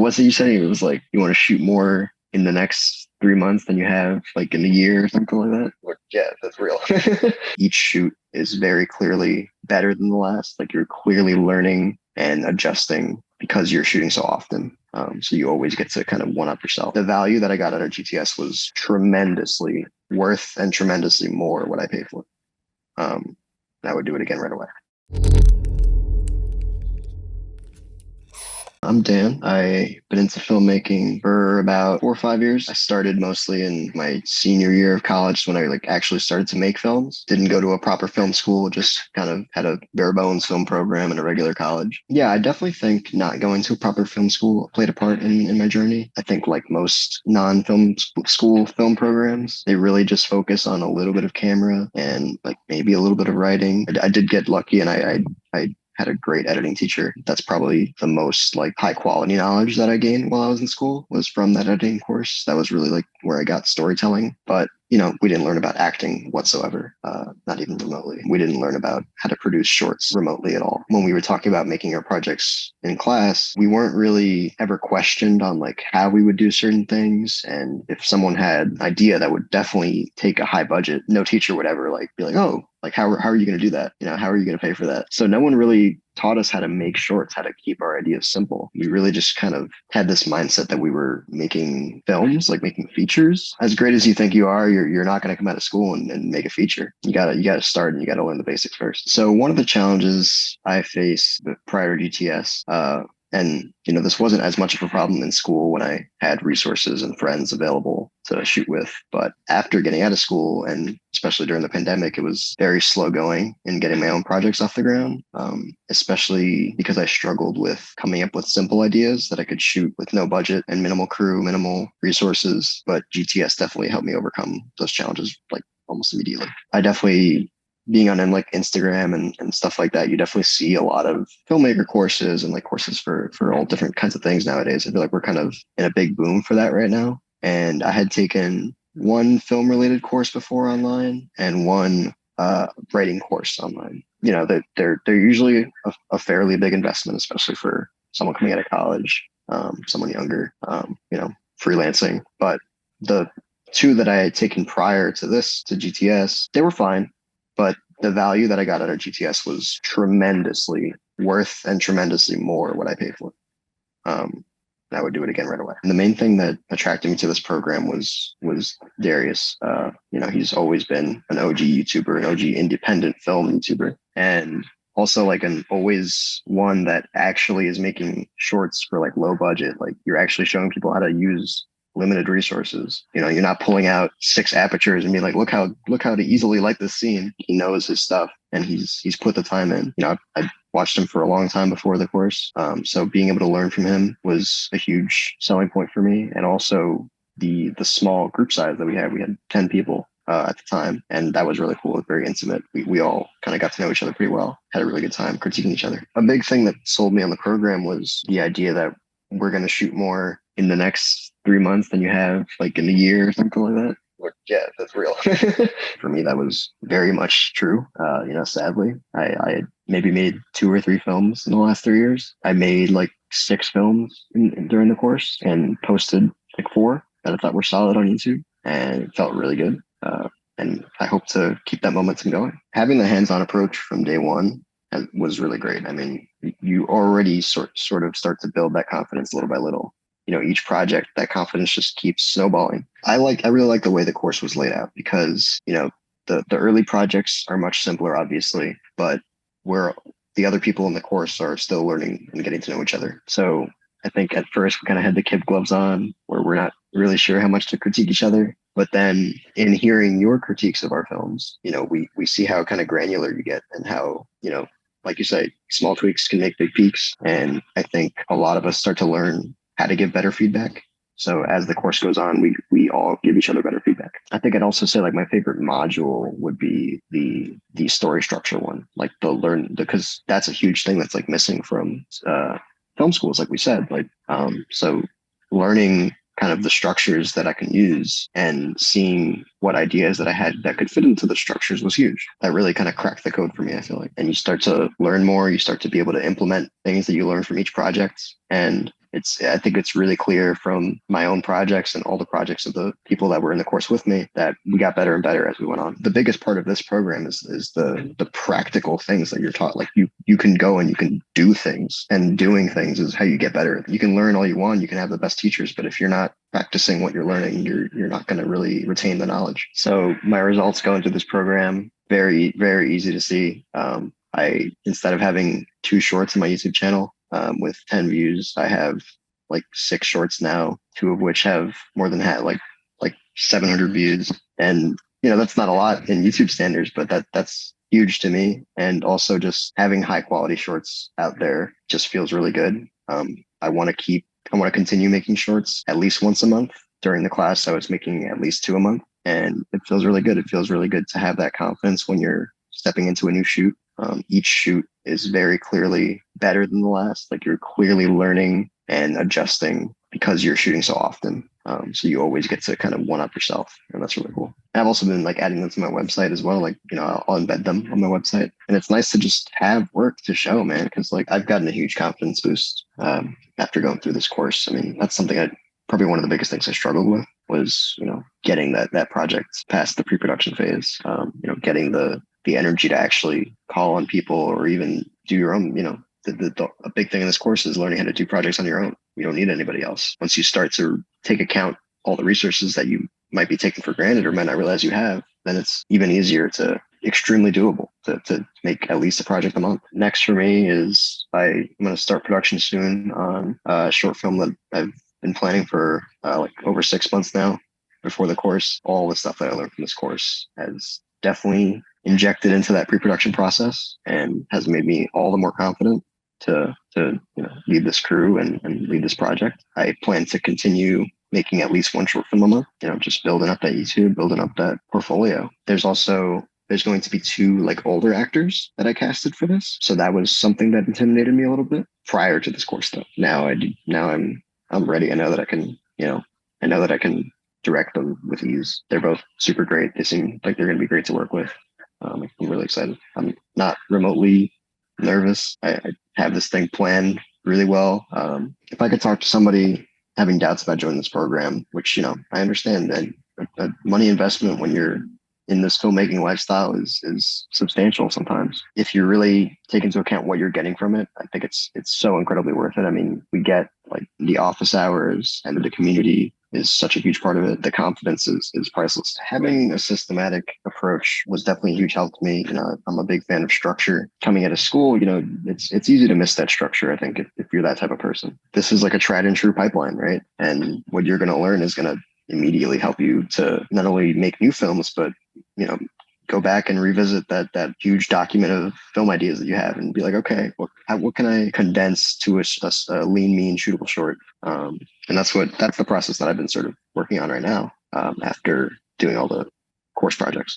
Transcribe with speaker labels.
Speaker 1: What was it you said? It was like you want to shoot more in the next 3 months than you have like in a year or something like that. Yeah, that's real. Each shoot is very clearly better than the last. Like you're clearly learning and adjusting because you're shooting so often. So you always get to kind of one up yourself. The value that I got out of GTS was tremendously worth and tremendously more what I paid for. I would do it again right away. I'm Dan. I've been into filmmaking for about 4 or 5 years. I started mostly in my senior year of college when I actually started to make films. Didn't go to a proper film school, just kind of had a bare bones film program in a regular college. Yeah, I definitely think not going to a proper film school played a part in my journey. I think like most non-film school film programs, they really just focus on a little bit of camera and like maybe a little bit of writing. I did get lucky and I had a great editing teacher. That's probably the most like high quality knowledge that I gained while I was in school was from that editing course. That was really like where I got storytelling. But we didn't learn about acting whatsoever, not even remotely. We didn't learn about how to produce shorts remotely at all. When we were talking about making our projects in class, we weren't really ever questioned on like how we would do certain things. And if someone had an idea that would definitely take a high budget, no teacher would ever like be like, oh, like how are you going to do that? How are you going to pay for that? So no one really taught us how to make shorts, how to keep our ideas simple. We really just kind of had this mindset that we were making films, like making features. As great as you think you are, you're not going to come out of school and make a feature. You gotta start and you gotta learn the basics first. So one of the challenges I faced prior to GTS, and this wasn't as much of a problem in school when I had resources and friends available to shoot with. But after getting out of school, and especially during the pandemic, it was very slow going in getting my own projects off the ground, especially because I struggled with coming up with simple ideas that I could shoot with no budget and minimal crew, minimal resources. But GTS definitely helped me overcome those challenges like almost immediately. I definitely being on in like Instagram and stuff like that, you definitely see a lot of filmmaker courses and like courses for all different kinds of things nowadays. I feel like we're kind of in a big boom for that right now. And I had taken one film related course before online and one writing course online. They're usually a fairly big investment, especially for someone coming out of college, someone younger, freelancing. But the two that I had taken prior to GTS, they were fine. But the value that I got out of GTS was tremendously worth and tremendously more what I paid for. I would do it again right away. And the main thing that attracted me to this program was Darius. He's always been an OG YouTuber, an OG independent film YouTuber, and also like an always one that actually is making shorts for like low budget. Like you're actually showing people how to use limited resources. You're not pulling out 6 apertures and being like, look how to easily light this scene. He knows his stuff and he's put the time in. I watched him for a long time before the course. So being able to learn from him was a huge selling point for me. And also the small group size that we had 10 people at the time. And that was really cool. It was very intimate. We all kind of got to know each other pretty well, had a really good time critiquing each other. A big thing that sold me on the program was the idea that we're going to shoot more in the next 3 months than you have like in a year or something like that. Yeah, that's real. For me, that was very much true. Sadly, I had maybe made 2 or 3 films in the last 3 years. I made like 6 films during the course and posted like 4 that I thought were solid on YouTube, and it felt really good. And I hope to keep that momentum going. Having the hands-on approach from day one was really great. I mean, you already sort of start to build that confidence little by little. Each project, that confidence just keeps snowballing. I really like the way the course was laid out because, the early projects are much simpler, obviously, but where the other people in the course are still learning and getting to know each other. So I think at first we kind of had the kid gloves on where we're not really sure how much to critique each other. But then in hearing your critiques of our films, we see how kind of granular you get and how, like you say, small tweaks can make big peaks. And I think a lot of us start to learn how to give better feedback. So as the course goes on, we all give each other better feedback. I think I'd also say like my favorite module would be the story structure one, like because that's a huge thing that's like missing from film schools, like we said. So learning kind of the structures that I can use and seeing what ideas that I had that could fit into the structures was huge. That really kind of cracked the code for me, I feel like. And you start to learn more, you start to be able to implement things that you learn from each project. And I think it's really clear from my own projects and all the projects of the people that were in the course with me that we got better and better as we went on. The biggest part of this program is the practical things that you're taught. Like you can go and you can do things, and doing things is how you get better. You can learn all you want, you can have the best teachers, but if you're not practicing what you're learning, you're not going to really retain the knowledge. So my results go into this program very, very easy to see. I, instead of having 2 shorts on my YouTube channel with 10 views, I have like 6 shorts now, 2 of which have more than like 700 views. And that's not a lot in YouTube standards, but that's huge to me. And also just having high quality shorts out there just feels really good. I want to continue making shorts at least once a month. During the class, I was making at least 2 a month, and it feels really good. It feels really good to have that confidence when you're stepping into a new shoot. Each shoot is very clearly better than the last. Like, you're clearly learning and adjusting because you're shooting so often. So you always get to kind of one up yourself, and that's really cool. And I've also been like adding them to my website as well. Like, I'll embed them on my website, and it's nice to just have work to show, man. Because like I've gotten a huge confidence boost after going through this course. I mean, that's something probably one of the biggest things I struggled with was, getting that project past the pre-production phase. Getting the energy to actually call on people or even do your own, a big thing in this course is learning how to do projects on your own. You don't need anybody else. Once you start to take account all the resources that you might be taking for granted or might not realize you have, then it's even easier to extremely doable to make at least a project a month. Next for me is I'm going to start production soon on a short film that I've been planning for like over 6 months now before the course. All the stuff that I learned from this course has definitely injected into that pre-production process and has made me all the more confident to lead this crew and lead this project. I plan to continue making at least 1 short film a month, just building up that YouTube, building up that portfolio. There's going to be 2 like older actors that I casted for this. So that was something that intimidated me a little bit prior to this course though. Now I'm ready. I know that I can direct them with ease. They're both super great. They seem like they're going to be great to work with. I'm really excited. I'm not remotely nervous. I have this thing planned really well. If I could talk to somebody having doubts about joining this program, which, I understand that a money investment when you're in this filmmaking lifestyle is substantial sometimes. If you really take into account what you're getting from it, I think it's so incredibly worth it. I mean, we get like the office hours and the community is such a huge part of it. The confidence is priceless. Having a systematic approach was definitely a huge help to me. I'm a big fan of structure. Coming out of school, it's easy to miss that structure, I think, if you're that type of person. This is like a tried and true pipeline, right? And what you're going to learn is going to immediately help you to not only make new films, but, go back and revisit that huge document of film ideas that you have and be like, okay, what can I condense to a lean, mean, shootable short? And that's the process that I've been sort of working on right now after doing all the course projects.